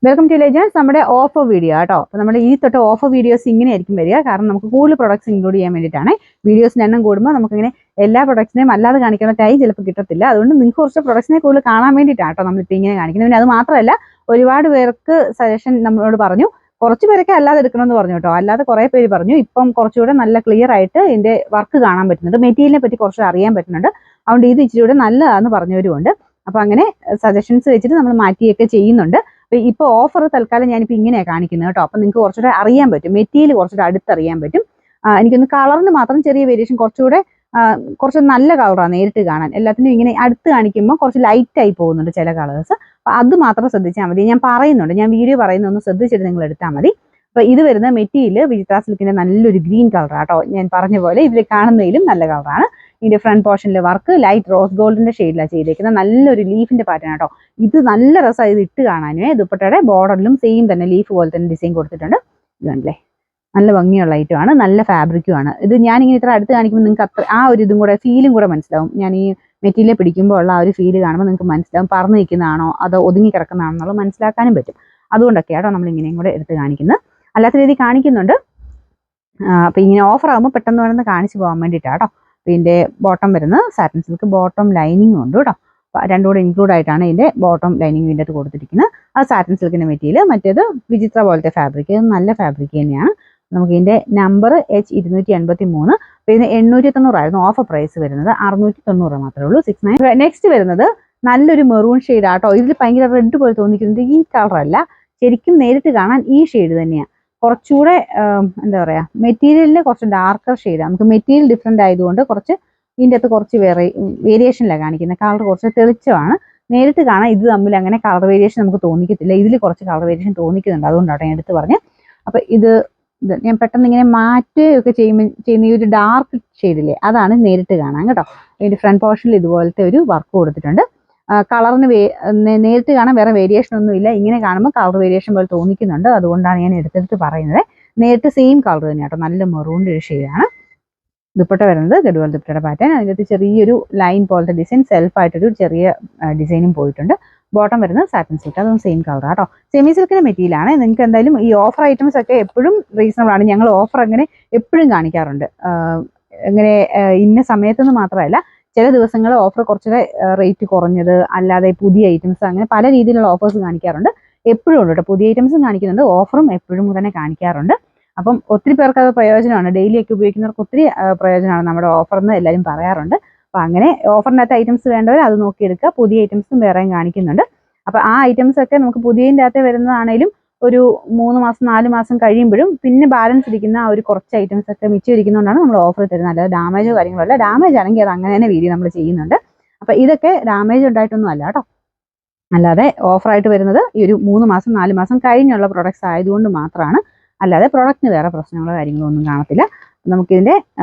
Welcome to legends. നമ്മുടെ offer video കേട്ടോ. അപ്പോൾ നമ്മുടെ ഈ തൊട്ട് ഓഫർ വീഡിയോസ് ഇങ്ങനെയായിരിക്കും വരിക. കാരണം നമുക്ക് കൂടുതൽ പ്രൊഡക്ട്സ് ഇൻക്ലൂഡ് ചെയ്യാൻ വേണ്ടിയിട്ടാണ്. വീഡിയോസിന് എണ്ണം കൂടുമ്പോൾ നമുക്കിങ്ങനെ എല്ലാ പ്രൊഡക്ട്സിനെയും അല്ലാതെ കാണിക്കുന്ന ടൈം ചിലപ്പോൾ കിട്ടത്തില്ല. അതുകൊണ്ട് നിങ്ങൾക്ക് കുറച്ച് പ്രൊഡക്ട്സിനെ കൂടുതൽ കാണാൻ വേണ്ടിയിട്ടാണ് കേട്ടോ നമ്മളിപ്പോൾ ഇങ്ങനെ കാണിക്കുന്നത്. പിന്നെ അത് മാത്രമല്ല, ഒരുപാട് പേർക്ക് സജഷൻ നമ്മളോട് പറഞ്ഞു. കുറച്ച് പേരൊക്കെ അല്ലാതെ എടുക്കണമെന്ന് പറഞ്ഞു കേട്ടോ. അല്ലാതെ കുറേ പേര് പറഞ്ഞു ഇപ്പം കുറച്ചുകൂടെ നല്ല ക്ലിയർ ആയിട്ട് ഇതിൻ്റെ വർക്ക് കാണാൻ പറ്റുന്നുണ്ട്, മെറ്റീരിയലിനെ പറ്റി കുറച്ച് അറിയാൻ പറ്റുന്നുണ്ട്. അതുകൊണ്ട് ഇത് ഇച്ചിരി കൂടെ നല്ലതാണെന്ന് പറഞ്ഞവരുമുണ്ട്. അപ്പോൾ അങ്ങനെ സജഷൻസ് വെച്ചിട്ട് നമ്മൾ മാറ്റിയൊക്കെ ചെയ്യുന്നുണ്ട്. ഇപ്പോൾ ഓഫർ തൽക്കാലം ഞാനിപ്പോൾ ഇങ്ങനെയാണ് കാണിക്കുന്നത് കേട്ടോ. അപ്പം നിങ്ങൾക്ക് കുറച്ചുകൂടെ അറിയാൻ പറ്റും, മെറ്റീരിയൽ കുറച്ചുകൂടെ അടുത്തറിയാൻ പറ്റും. എനിക്കൊന്ന് കളറിന് മാത്രം ചെറിയ വേരിയേഷൻ, കുറച്ച് നല്ല കളറാണ് നേരിട്ട് കാണാൻ. എല്ലാത്തിനും ഇങ്ങനെ അടുത്ത് കാണിക്കുമ്പോൾ കുറച്ച് ലൈറ്റായി പോകുന്നുണ്ട് ചില കളേഴ്സ്. അപ്പോൾ അത് മാത്രം ശ്രദ്ധിച്ചാൽ മതി. ഞാൻ പറയുന്നുണ്ട്, ഞാൻ വീഡിയോ പറയുന്നൊന്ന് ശ്രദ്ധിച്ചിട്ട് നിങ്ങൾ എടുത്താൽ മതി. അപ്പോൾ ഇത് വരുന്ന മെറ്റീരിയൽ വിചിത്ര സിൽക്കിൻ്റെ നല്ലൊരു ഗ്രീൻ കളറാണ് കേട്ടോ. ഞാൻ പറഞ്ഞ പോലെ ഇതിൽ കാണുന്നതിലും നല്ല കളറാണ്. ഇതിന്റെ ഫ്രണ്ട് പോർഷനിലെ വർക്ക് ലൈറ്റ് റോസ് ഗോൾഡിന്റെ ഷെയ്ഡിലാണ് ചെയ്തേക്കുന്നത്. നല്ലൊരു ലീഫിന്റെ പാറ്റേൺ കേട്ടോ. ഇത് നല്ല രസമാണ്, ഇത് ഇട്ട് കാണാനേ. ദുപ്പട്ടയുടെ ബോർഡറിലും സെയിം തന്നെ ലീഫ് പോലെ തന്നെ ഡിസൈൻ കൊടുത്തിട്ടുണ്ട്. ഇതുണ്ടല്ലേ, നല്ല ഭംഗിയുള്ള ഐറ്റമാണ്, നല്ല ഫാബ്രിക്കുമാണ്. ഇത് ഞാനിങ്ങനെ ഇത്ര അടുത്ത് കാണിക്കുമ്പോൾ നിങ്ങൾക്ക് അത്ര ആ ഒരു ഇതും കൂടെ ഫീലും കൂടെ മനസ്സിലാവും. ഞാൻ ഈ മെറ്റീരിയൽ പിടിക്കുമ്പോൾ ഉള്ള ആ ഒരു ഫീല് കാണുമ്പോൾ നിങ്ങൾക്ക് മനസ്സിലാവും പറന്ന് നിൽക്കുന്നതാണോ അതോ ഒതുങ്ങി കിടക്കുന്നതാണോ എന്നുള്ളത് മനസ്സിലാക്കാനും പറ്റും. അതുകൊണ്ടൊക്കെയാട്ടോ നമ്മൾ ഇങ്ങനെയും കൂടെ എടുത്ത് കാണിക്കുന്നത്. അല്ലാത്ത രീതി കാണിക്കുന്നുണ്ട്. അപ്പോൾ ഇങ്ങനെ ഓഫർ ആകുമ്പോൾ പെട്ടെന്ന് വേണമെന്ന് കാണിച്ചു പോകാൻ വേണ്ടിയിട്ടാണ് കേട്ടോ. ഇതിൻ്റെ ബോട്ടം വരുന്നത് സാറ്റിൻ സിൽക്ക്, ബോട്ടം ലൈനിങ്ങും ഉണ്ട് കേട്ടോ. രണ്ടും കൂടെ ഇൻക്ലൂഡ് ആയിട്ടാണ് ഇതിൻ്റെ ബോട്ടം ലൈനിങ് ഇതിൻ്റെ അകത്ത് കൊടുത്തിരിക്കുന്നത്. അത് സാറ്റിൻ സിൽക്കിൻ്റെ മെറ്റീരിയൽ, മറ്റേത് വിചിത്ര പോലത്തെ ഫാബ്രിക്, നല്ല ഫാബ്രിക് തന്നെയാണ്. നമുക്ക് ഇതിൻ്റെ നമ്പർ H283. അപ്പോൾ ഇതിന് 890 ഓഫർ പ്രൈസ് വരുന്നത്. 690 മാത്രമേ ഉള്ളൂ, 69. നെക്സ്റ്റ് വരുന്നത് നല്ലൊരു മെറൂൺ ഷെയ്ഡ് ആട്ടോ. ഇതിൽ ഭയങ്കര റെഡ് പോലെ തോന്നിക്കുന്നത് ഈ കളറല്ല, ശരിക്കും നേരിട്ട് കാണാൻ ഈ ഷെയ്ഡ് തന്നെയാണ്. കുറച്ചുകൂടെ എന്താ പറയുക, മെറ്റീരിയലിന് കുറച്ച് ഡാർക്കർ ഷെയ്ഡാണ്. നമുക്ക് മെറ്റീരിയൽ ഡിഫറെൻ്റ് ആയതുകൊണ്ട് കുറച്ച് ഇതിൻ്റെ അകത്ത് കുറച്ച് വേരിയേഷനിലാണ് കാണിക്കുന്നത്. കളർ കുറച്ച് തെളിച്ചമാണ്. നേരിട്ട് കാണാൻ ഇത് തമ്മിൽ അങ്ങനെ കളർ വേരിയേഷൻ നമുക്ക് തോന്നിക്കത്തില്ല. ഇതിൽ കുറച്ച് കളർ വേരിയേഷൻ തോന്നിക്കുന്നുണ്ട്, അതുകൊണ്ടാണ് ഞാൻ എടുത്ത് പറഞ്ഞത്. അപ്പോൾ ഇത് ഞാൻ പെട്ടെന്ന് ഇങ്ങനെ മാറ്റുകയൊക്കെ ചെയ്യുന്ന ഈ ഒരു ഡാർക്ക് ഷെയ്ഡില്ലേ, അതാണ് നേരിട്ട് കാണാൻ കേട്ടോ. ഇതിൻ്റെ ഫ്രണ്ട് പോർഷനിൽ ഇതുപോലത്തെ ഒരു വർക്ക് കൊടുത്തിട്ടുണ്ട്. കളറിന് നേരിട്ട് കാണാൻ വേറെ വേരിയേഷൻ ഒന്നുമില്ല. ഇങ്ങനെ കാണുമ്പോൾ കളർ വേരിയേഷൻ പോലെ തോന്നിക്കുന്നുണ്ട്, അതുകൊണ്ടാണ് ഞാൻ എടുത്തെടുത്ത് പറയുന്നത്. നേരിട്ട് സെയിം കളർ തന്നെ കേട്ടോ, നല്ല മെറൂണിൻ്റെ ഒരു ഷെയ്ഡാണ്. ദുപ്പട്ട വരുന്നത് ഗഡ്വാൾ ദുപ്പട്ടയുടെ പാറ്റേൺ. അതിനകത്ത് ചെറിയൊരു ലൈൻ പോലത്തെ ഡിസൈൻ, സെൽഫായിട്ടൊരു ചെറിയ ഡിസൈനും പോയിട്ടുണ്ട്. ബോട്ടം വരുന്നത് സാറ്റിൻ സിൽക്ക്, അതും സെയിം കളർ കേട്ടോ. സെമി സിൽക്കിൻ്റെ മെറ്റീരിയലാണ്. നിങ്ങൾക്ക് എന്തായാലും ഈ ഓഫർ ഐറ്റംസ് ഒക്കെ എപ്പോഴും റീസണബിൾ ആണ്. ഞങ്ങൾ ഓഫർ അങ്ങനെ എപ്പോഴും കാണിക്കാറുണ്ട്. അങ്ങനെ ഇന്ന സമയത്തൊന്നും മാത്രമല്ല, ചില ദിവസങ്ങൾ ഓഫർ കുറച്ചുകൂടെ റേറ്റ് കുറഞ്ഞത്, അല്ലാതെ പുതിയ ഐറ്റംസ്, അങ്ങനെ പല രീതിയിലുള്ള ഓഫേഴ്സ് കാണിക്കാറുണ്ട്. എപ്പോഴും ഉണ്ട് കേട്ടോ, പുതിയ ഐറ്റംസും കാണിക്കുന്നുണ്ട്, ഓഫറും എപ്പോഴും തന്നെ കാണിക്കാറുണ്ട്. അപ്പം ഒത്തിരി പേർക്ക് അത് പ്രയോജനമാണ്, ഡെയിലി ഒക്കെ ഉപയോഗിക്കുന്നവർക്ക് ഒത്തിരി പ്രയോജനമാണ് നമ്മുടെ ഓഫർ എന്ന് എല്ലാവരും പറയാറുണ്ട്. അപ്പോൾ അങ്ങനെ ഓഫറിനകത്ത് ഐറ്റംസ് വേണ്ടവർ അത് നോക്കിയെടുക്കുക. പുതിയ ഐറ്റംസും വേറെയും കാണിക്കുന്നുണ്ട്. അപ്പോൾ ആ ഐറ്റംസ് ഒക്കെ നമുക്ക് പുതിയതിൻ്റെ അകത്ത് വരുന്നതാണേലും ഒരു 3 മാസം 4 മാസം കഴിയുമ്പോഴും പിന്നെ ബാലൻസ് ഇരിക്കുന്ന ആ ഒരു കുറച്ച് ഐറ്റംസ് ഒക്കെ മിച്ചം ഇരിക്കുന്നതുകൊണ്ടാണ് നമ്മൾ ഓഫർ തരുന്നത്. അല്ലാതെ ഡാമേജോ കാര്യങ്ങളല്ല. ഡാമേജ് ആണെങ്കിൽ അത് അങ്ങനെ തന്നെ വീഡിയോ നമ്മൾ ചെയ്യുന്നുണ്ട്. അപ്പോൾ ഇതൊക്കെ ഡാമേജ് ഉണ്ടായിട്ടൊന്നും അല്ല കേട്ടോ. അല്ലാതെ ഓഫറായിട്ട് വരുന്നത് ഈ ഒരു 3 മാസം 4 മാസം കഴിഞ്ഞുള്ള പ്രൊഡക്ട്സ് ആയതുകൊണ്ട് മാത്രമാണ്. അല്ലാതെ പ്രൊഡക്റ്റിന് വേറെ പ്രശ്നങ്ങളോ കാര്യങ്ങളോ ഒന്നും കാണത്തില്ല. നമുക്കിതിൻ്റെ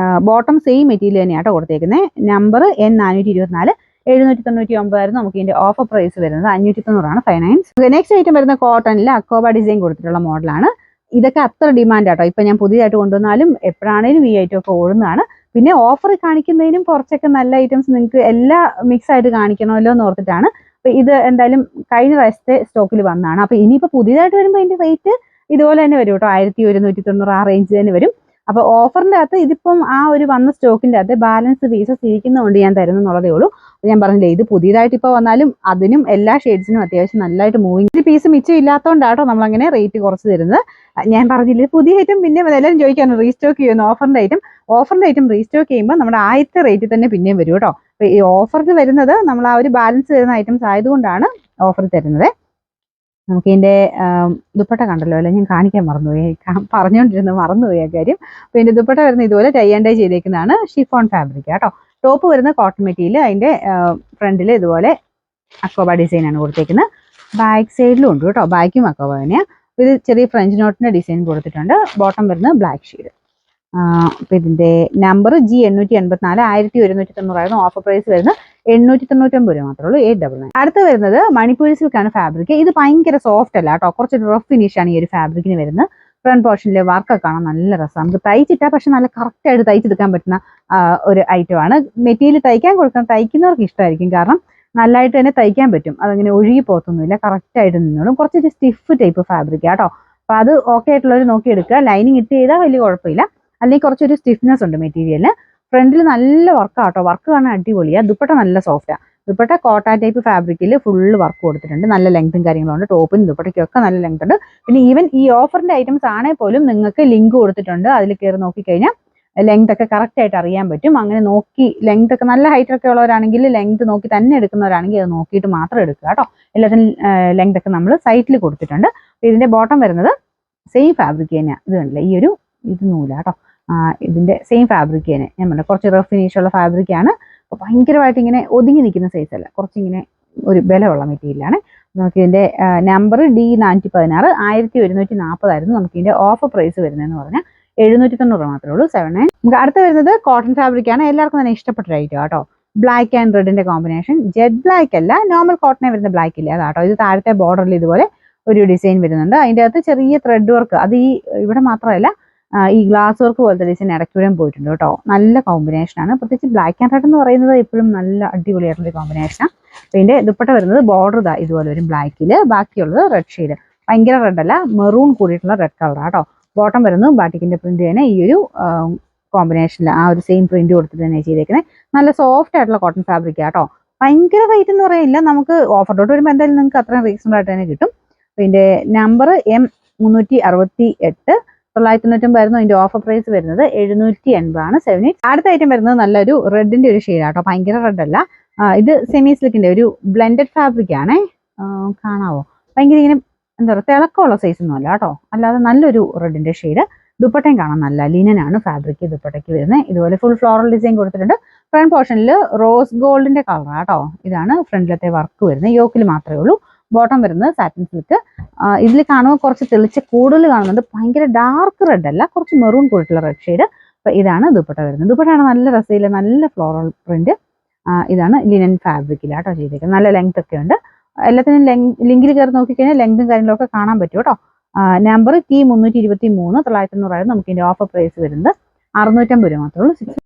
ബോട്ടം സെയിം മെറ്റീരിയൽ തന്നെയാട്ടോ കൊടുത്തേക്കുന്നത്. നമ്പർ N424, 799 നമുക്ക് ഇതിൻ്റെ ഓഫർ പ്രൈസ് വരുന്നത്. 590 59. നെക്സ്റ്റ് ഐറ്റം വരുന്ന കോട്ടണിൽ അക്കോബ ഡിസൈൻ കൊടുത്തിട്ടുള്ള മോഡലാണ്. ഇതൊക്കെ അത്ര ഡിമാൻഡ് ആട്ടോ. ഇപ്പം ഞാൻ പുതിയതായിട്ട് കൊണ്ടുവന്നാലും എപ്പോഴാണേലും ഈ ഐറ്റം ഒക്കെ ഓടുന്നതാണ്. പിന്നെ ഓഫർ കാണിക്കുന്നതിനും കുറച്ചൊക്കെ നല്ല ഐറ്റംസ് നിങ്ങൾക്ക് എല്ലാ മിക്സ് ആയിട്ട് കാണിക്കണമല്ലോ എന്ന് ഓർത്തിട്ടാണ്. അപ്പോൾ ഇത് എന്തായാലും കഴിഞ്ഞ പ്രാവശ്യത്തെ സ്റ്റോക്കിൽ വന്നതാണ്. അപ്പോൾ ഇനിയിപ്പോൾ പുതിയതായിട്ട് വരുമ്പോൾ ഇതിൻ്റെ റേറ്റ് ഇതുപോലെ തന്നെ വരും കേട്ടോ, 1190 ആ റേഞ്ച് തന്നെ വരും. അപ്പോൾ ഓഫറിൻ്റെ അകത്ത് ഇതിപ്പം ആ ഒരു വന്ന സ്റ്റോക്കിൻ്റെ അകത്ത് ബാലൻസ് പീസസ് ഇരിക്കുന്നതുകൊണ്ട് ഞാൻ തരുന്നുള്ളതേ ഉള്ളൂ. ഞാൻ പറഞ്ഞില്ലേ, ഇത് പുതിയതായിട്ട് ഇപ്പോൾ വന്നാലും അതിനും എല്ലാ ഷെയ്ഡ്സിനും അത്യാവശ്യം നല്ലതായിട്ട് മൂവിങ് പീസ് മിച്ചം ഇല്ലാത്തതുകൊണ്ടാട്ടോ നമ്മളങ്ങനെ റേറ്റ് കുറച്ച് തരുന്നത്. ഞാൻ പറഞ്ഞില്ലേ, പുതിയ ഐറ്റം പിന്നെ എല്ലാവരും ചോദിക്കാണ് റീസ്റ്റോക്ക് ചെയ്യുന്നു. ഓഫറിൻ്റെ ഐറ്റം റീസ്റ്റോക്ക് ചെയ്യുമ്പോൾ നമ്മുടെ ആദ്യത്തെ റേറ്റിൽ തന്നെ പിന്നെയും വരും കേട്ടോ. അപ്പോൾ ഈ ഓഫറിൽ വരുന്നത് നമ്മൾ ആ ഒരു ബാലൻസ് വരുന്ന ഐറ്റംസ് ആയതുകൊണ്ടാണ് ഓഫർ തരുന്നത്. നമുക്കിതിൻ്റെ ദുപ്പട്ട കണ്ടല്ലോ അല്ലേ, ഞാൻ കാണിക്കാൻ മറന്നുപോയി, പറഞ്ഞുകൊണ്ടിരുന്നത് മറന്നുപോയി ആ കാര്യം. അപ്പോൾ ഇതിൻ്റെ ദുപ്പട്ട വരുന്നത് ഇതുപോലെ ടൈ ആൻഡ് ഡൈ ചെയ്തേക്കുന്നതാണ്, ഷിഫോൺ ഫാബ്രിക് കേട്ടോ. ടോപ്പ് വരുന്ന കോട്ടൺ മെറ്റീരിയൽ, അതിൻ്റെ ഫ്രണ്ടിൽ ഇതുപോലെ അക്കോബ ഡിസൈനാണ് കൊടുത്തേക്കുന്നത്. ബാക്ക് സൈഡിലും ഉണ്ട് കേട്ടോ, ബാക്കും അക്കോബ തന്നെയാണ്. ഇത് ചെറിയ ഫ്രഞ്ച് നോട്ടിൻ്റെ ഡിസൈൻ കൊടുത്തിട്ടുണ്ട്. ബോട്ടം വരുന്നത് ബ്ലാക്ക് ഷെയ്ഡ്. അപ്പോൾ ഇതിൻ്റെ നമ്പർ G884, 1190 ഓഫർ പ്രൈസ് വരുന്നത്. 899 രൂപ മാത്രമേ ഉള്ളൂ, 899. അടുത്ത് വരുന്നത് മണിപ്പൂരി സിൽക്കാണ് ഫാബ്രിക്. ഇത് ഭയങ്കര സോഫ്റ്റ് അല്ല കേട്ടോ, കുറച്ച് റഫ് ഫിനിഷാണ് ഈ ഒരു ഫാബ്രിക്കിന് വരുന്നത്. ഫ്രണ്ട് പോർഷനിലെ വർക്കൊക്കെ കാണാൻ നല്ല രസമാണ്. നമുക്ക് തയ്ച്ചിട്ടാൽ പക്ഷെ നല്ല കറക്റ്റായിട്ട് തയ്ച്ചെടുക്കാൻ പറ്റുന്ന ഒരു ഐറ്റമാണ്. മെറ്റീരിയൽ തയ്ക്കാൻ കൊടുക്കാൻ തയ്ക്കുന്നവർക്ക് ഇഷ്ടമായിരിക്കും. കാരണം നല്ലതായിട്ട് തന്നെ തയ്ക്കാൻ പറ്റും. അതങ്ങനെ ഒഴുകി പോകത്തൊന്നുമില്ല, കറക്റ്റായിട്ട് നിന്നോളും. കുറച്ചൊരു സ്റ്റിഫ് ടൈപ്പ് ഫാബ്രിക് കേട്ടോ. അപ്പോൾ അത് ഓക്കെ ആയിട്ടുള്ളവർ നോക്കിയെടുക്കുക. ലൈനിങ് ഇട്ട് ചെയ്താൽ വലിയ കുഴപ്പമില്ല, അല്ലെങ്കിൽ കുറച്ചൊരു സ്റ്റിഫ്നെസ് ഉണ്ട് മെറ്റീരിയലിന്. ഫ്രണ്ടിൽ നല്ല വർക്കാട്ടോ, വർക്ക് കാണാൻ അടിപൊളിയാണ്. ദുപ്പട്ട നല്ല സോഫ്റ്റാണ്. ദുപ്പട്ട കോട്ട ടൈപ്പ് ഫാബ്രിക്കിൽ ഫുള്ള് വർക്ക് കൊടുത്തിട്ടുണ്ട്. നല്ല ലെങ്ത്തും കാര്യങ്ങളുണ്ട്. ടോപ്പിനും ദുപ്പട്ടയ്ക്കൊക്കെ നല്ല ലെങ്ത് ഉണ്ട്. പിന്നെ ഈവൻ ഈ ഓഫറിന്റെ ഐറ്റംസ് ആണെങ്കിൽ പോലും നിങ്ങൾക്ക് ലിങ്ക് കൊടുത്തിട്ടുണ്ട്. അതിൽ കയറി നോക്കിക്കഴിഞ്ഞാൽ ലെങ്ത് ഒക്കെ കറക്റ്റ് ആയിട്ട് അറിയാൻ പറ്റും. അങ്ങനെ നോക്കി ലെങ്ത് ഒക്കെ നല്ല ഹൈറ്റ് ഒക്കെ ഉള്ളവരാണെങ്കിൽ ലെങ്ത് നോക്കി തന്നെ എടുക്കുന്നവരാണെങ്കിൽ അത് നോക്കിയിട്ട് മാത്രം എടുക്കുക കേട്ടോ. എല്ലാത്തിനും ലെങ്ത് ഒക്കെ നമ്മൾ സൈറ്റിൽ കൊടുത്തിട്ടുണ്ട്. ഇതിന്റെ ബോട്ടം വരുന്നത് സെയിം ഫാബ്രിക് തന്നെയാണ്. ഇത് കണ്ടില്ല, ഈ ഒരു ഇത് നൂല കേട്ടോ. ഇതിന്റെ സെയിം ഫാബ്രിക് തന്നെ ഞാൻ പറഞ്ഞത്. കുറച്ച് റഫ് ഫിനിഷുള്ള ഫാബ്രിക്കാണ്. അപ്പോൾ ഭയങ്കരമായിട്ട് ഇങ്ങനെ ഒതുങ്ങി നിൽക്കുന്ന സൈസ് അല്ല, കുറച്ചിങ്ങനെ ഒരു ബലമുള്ള മെറ്റീരിയലാണ്. നമുക്കിതിന്റെ നമ്പർ D416 1140 നമുക്കിതിന്റെ ഓഫർ പ്രൈസ് വരുന്നതെന്ന് പറഞ്ഞാൽ 790 മാത്രമേ ഉള്ളൂ. 79. നമുക്ക് അടുത്ത് വരുന്നത് കോട്ടൺ ഫാബ്രിക് ആണ്. എല്ലാവർക്കും തന്നെ ഇഷ്ടപ്പെട്ട ഐറ്റം കേട്ടോ. ബ്ലാക്ക് ആൻഡ് റെഡിന്റെ കോമ്പിനേഷൻ. ജെറ്റ് ബ്ലാക്ക് അല്ല, നോർമൽ കോട്ടനെ വരുന്ന ബ്ലാക്ക് ഇല്ല അതാട്ടോ. ഇത് താഴത്തെ ബോർഡറിൽ ഇതുപോലെ ഒരു ഡിസൈൻ വരുന്നുണ്ട്. അതിൻ്റെ അകത്ത് ചെറിയ ത്രെഡ് വർക്ക്, അത് ഈ ഇവിടെ മാത്രമല്ല ഈ ഗ്ലാസ് വർക്ക് പോലത്തെ ഡിസൈൻ ഇടയ്ക്കൂടെയും പോയിട്ടുണ്ട് കേട്ടോ. നല്ല കോമ്പിനേഷനാണ്. പ്രത്യേകിച്ച് ബ്ലാക്ക് ആൻഡ് റെഡ് എന്ന് പറയുന്നത് എപ്പോഴും നല്ല അടിപൊളിയായിട്ടുള്ള കോമ്പിനേഷനാണ്. അപ്പോൾ ഇതിന്റെ ദുപ്പട്ട വരുന്നത് ബോർഡർ ഇതാ ഇതുപോലെ വരും ബ്ലാക്കിൽ, ബാക്കിയുള്ളത് റെഡ് ഷെയ്ഡ്. ഭയങ്കര റെഡ് അല്ല, മെറൂൺ കൂടിയിട്ടുള്ള റെഡ് കളർ കേട്ടോ. ബോട്ടം വരുന്നത് ബാറ്റിക്കിന്റെ പ്രിന്റ് തന്നെ ഈ ഒരു കോമ്പിനേഷനിൽ ആ ഒരു സെയിം പ്രിന്റ് കൊടുത്തിട്ട് തന്നെ ചെയ്തേക്കുന്നത്. നല്ല സോഫ്റ്റ് ആയിട്ടുള്ള കോട്ടൺ ഫാബ്രിക് ആട്ടോ. ഭയങ്കര റേറ്റ് എന്ന് പറയില്ല, നമുക്ക് ഓഫറിലോട്ട് വരുമ്പോൾ എന്തായാലും നിങ്ങൾക്ക് അത്രയും റീസണബിൾ ആയിട്ട് തന്നെ കിട്ടും. ഇതിന്റെ നമ്പർ M368 999 ആയിരുന്നു. അതിന്റെ ഓഫർ പ്രൈസ് വരുന്നത് 780 ആണ്. 78. അടുത്ത ഐറ്റം വരുന്നത് നല്ലൊരു റെഡിന്റെ ഒരു ഷെയ്ഡ് ആട്ടോ. ഭയങ്കര റെഡ് അല്ല, ഇത് സെമി സിൽക്കിന്റെ ഒരു ബ്ലെൻഡഡ് ഫാബ്രിക് ആണേ. കാണാവോ, ഭയങ്കര ഇങ്ങനെ എന്താ പറയുക, തിളക്കമുള്ള സൈസ് ഒന്നും അല്ല കേട്ടോ. അല്ലാതെ നല്ലൊരു റെഡിന്റെ ഷെയ്ഡ്. ദുപ്പട്ടയും കാണാൻ നല്ല ലിനനാണ് ഫാബ്രിക് ദുപ്പട്ടയ്ക്ക് വരുന്നത്. ഇതുപോലെ ഫുൾ ഫ്ലോറൽ ഡിസൈൻ കൊടുത്തിട്ടുണ്ട്. ഫ്രണ്ട് പോർഷനിൽ റോസ് ഗോൾഡിന്റെ കളർ കേട്ടോ. ഇതാണ് ഫ്രണ്ടിലത്തെ വർക്ക് വരുന്നത്. യോക്കിൽ മാത്രമേ ഉള്ളൂ. ബോട്ടം വരുന്നത് സാറ്റിൻ സിൽക്ക്. ഇതിൽ കാണുമ്പോൾ കുറച്ച് തെളിച്ച് കൂടുതൽ കാണുന്നുണ്ട്. ഭയങ്കര ഡാർക്ക് റെഡ് അല്ല, കുറച്ച് മെറൂൺ കൂടിയിട്ടുള്ള റെഡ് ഷെയ്ഡ്. അപ്പോൾ ഇതാണ് ദുപ്പട്ട വരുന്നത്. ദുപ്പട്ടയാണ് നല്ല രസമില്ല, നല്ല ഫ്ലോറൽ പ്രിന്റ്. ഇതാണ് ലിനൻ ഫാബ്രിക്കിലാട്ടോ ചെയ്തേക്കുന്നത്. നല്ല ലെങ്ത് ഒക്കെ ഉണ്ട്. എല്ലാത്തിനും ലിങ്കിൽ കയറി നോക്കിക്കഴിഞ്ഞാൽ ലെങ്തും കാര്യങ്ങളൊക്കെ കാണാൻ പറ്റും കേട്ടോ. നമ്പർ T323 990 നമുക്ക് ഇതിന്റെ ഓഫർ പ്രൈസ് വരുന്നത് 650 മാത്രമേ ഉള്ളൂ.